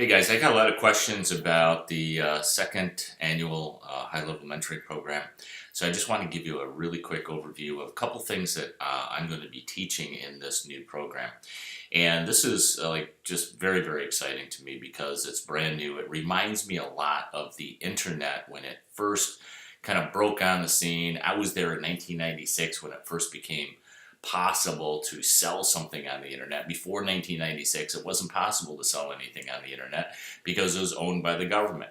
Hey guys, I got a lot of questions about the second annual high-level mentoring program. So I just want to give you a really quick overview of a couple things that I'm going to be teaching in this new program. And this is just very, very exciting to me because it's brand new. It reminds me a lot of the internet when it first kind of broke on the scene. I was there in 1996 when it first became possible to sell something on the internet. Before 1996, it wasn't possible to sell anything on the internet because it was owned by the government.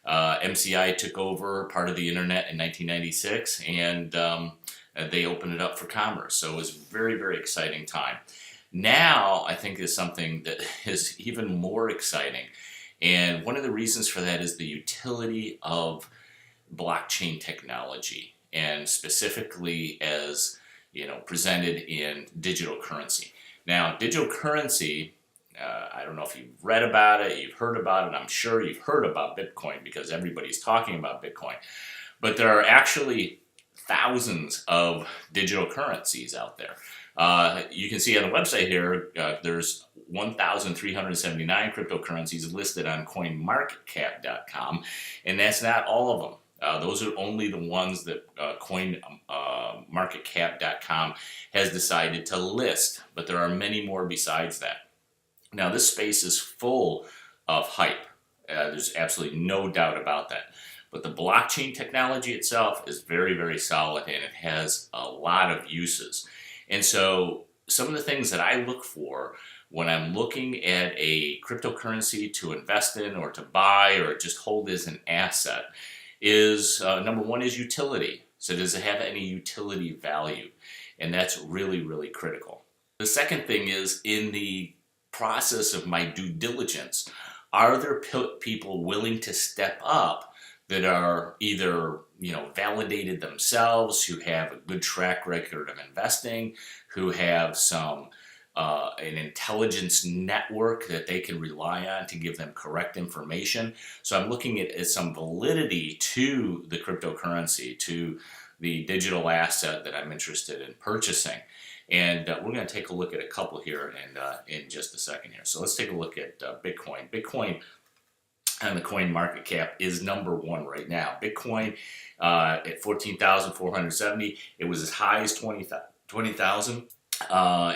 MCI took over part of the internet in 1996 and they opened it up for commerce. So it was a very, very exciting time. Now, I think is something that is even more exciting. And one of the reasons for that is the utility of blockchain technology, and specifically as presented in digital currency. Now, digital currency, I don't know if you've read about it, you've heard about it, I'm sure you've heard about Bitcoin because everybody's talking about Bitcoin. But there are actually thousands of digital currencies out there. You can see on the website here, there's 1,379 cryptocurrencies listed on CoinMarketCap.com, and that's not all of them. Those are only the ones that CoinMarketCap.com has decided to list, but there are many more besides that. Now, this space is full of hype. There's absolutely no doubt about that. But the blockchain technology itself is very, very solid, and it has a lot of uses. And so some of the things that I look for when I'm looking at a cryptocurrency to invest in or to buy or just hold as an asset is number one is utility. So does it have any utility value? And that's really, really critical. The second thing is in the process of my due diligence, are there people willing to step up that are either validated themselves, who have a good track record of investing, who have an intelligence network that they can rely on to give them correct information. So I'm looking at some validity to the cryptocurrency, to the digital asset that I'm interested in purchasing. And we're going to take a look at a couple here in just a second here. So let's take a look at Bitcoin. Bitcoin on the coin market cap is number one right now. Bitcoin at 14,470. It was as high as 20,000.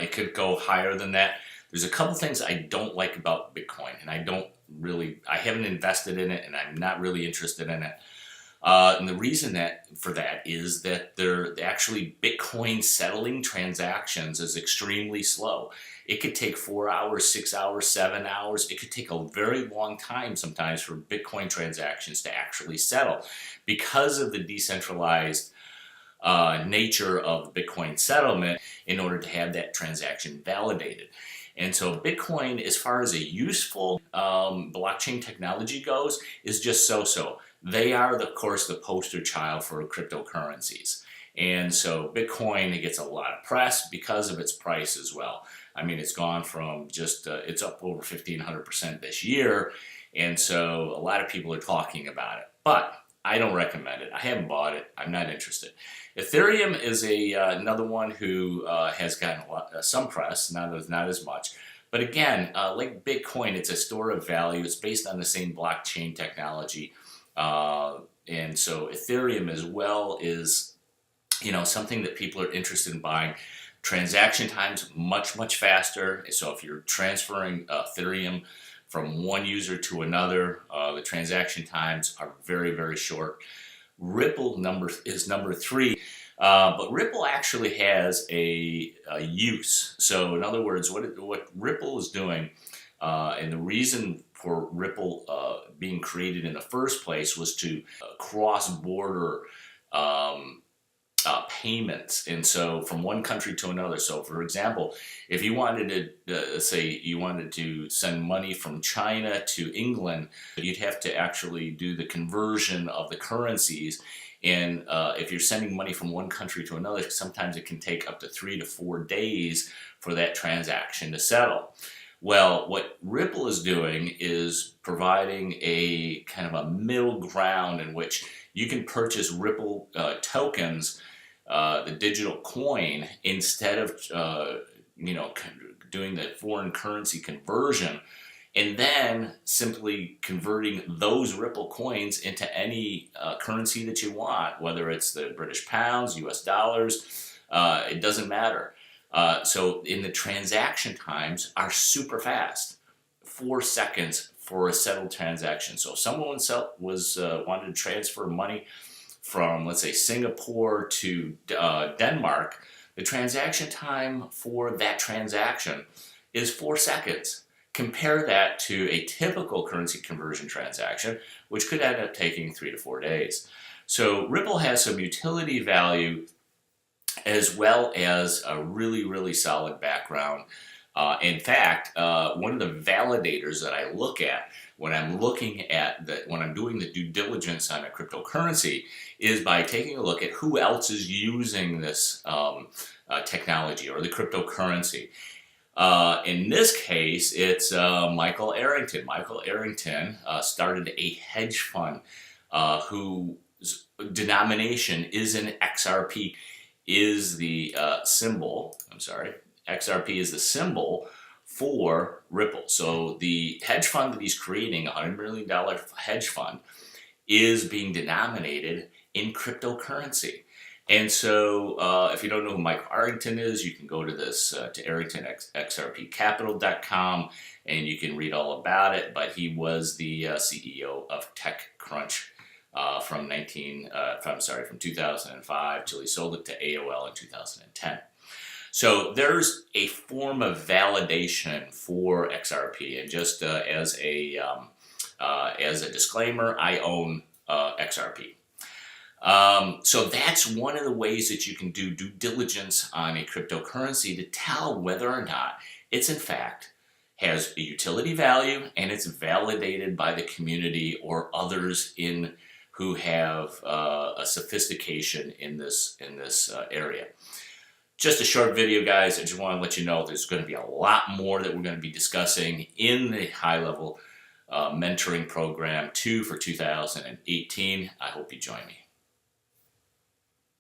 It could go higher than that. There's a couple things I don't like about Bitcoin, and I haven't invested in it, and I'm not really interested in it. And the reason for that is that actually Bitcoin settling transactions is extremely slow. It could take 4 hours, 6 hours, 7 hours. It could take a very long time sometimes for Bitcoin transactions to actually settle because of the decentralized nature of Bitcoin settlement in order to have that transaction validated. And so Bitcoin, as far as a useful blockchain technology goes, is just so-so. They are, of course, the poster child for cryptocurrencies. And so Bitcoin, it gets a lot of press because of its price as well. I mean, it's gone from it's up over 1,500% this year. And so a lot of people are talking about it. But I don't recommend it. I haven't bought it. I'm not interested. Ethereum is another one who has gotten some press, not as much. But again, like Bitcoin, it's a store of value. It's based on the same blockchain technology. And so Ethereum as well is something that people are interested in buying. Transaction times much, much faster. So if you're transferring Ethereum from one user to another, the transaction times are very, very short. Ripple is number three, but Ripple actually has a use. So in other words, what Ripple is doing, and the reason for Ripple being created in the first place was to cross-border payments, and so from one country to another. So for example, if you wanted to say you wanted to send money from China to England, you'd have to actually do the conversion of the currencies. And if you're sending money from one country to another, sometimes it can take up to 3 to 4 days for that transaction to settle. Well, what Ripple is doing is providing a kind of a middle ground in which you can purchase Ripple tokens, the digital coin, instead of doing the foreign currency conversion, and then simply converting those Ripple coins into any currency that you want, whether it's the British pounds, US dollars, it doesn't matter. So in the transaction times are super fast, 4 seconds for a settled transaction. So if someone wanted to transfer money from, let's say, Singapore to Denmark, the transaction time for that transaction is 4 seconds. Compare that to a typical currency conversion transaction, which could end up taking 3 to 4 days. So Ripple has some utility value as well as a really, really solid background. In fact, one of the validators that I look at when I'm when I'm doing the due diligence on a cryptocurrency is by taking a look at who else is using this technology or the cryptocurrency. In this case, it's Michael Arrington. Michael Arrington started a hedge fund whose denomination is in XRP. Is the symbol, XRP is the symbol for Ripple. So the hedge fund that he's creating, $100 million hedge fund, is being denominated in cryptocurrency. And so if you don't know who Michael Arrington is, you can go to to arringtonxrpcapital.com and you can read all about it. But he was the CEO of TechCrunch from 2005 till he sold it to AOL in 2010. So there's a form of validation for XRP, and just as a disclaimer, I own XRP. So that's one of the ways that you can do due diligence on a cryptocurrency to tell whether or not it's in fact has a utility value and it's validated by the community or others who have a sophistication in this area. Just a short video, guys. I just want to let you know there's going to be a lot more that we're going to be discussing in the high-level mentoring program 2 for 2018. I hope you join me.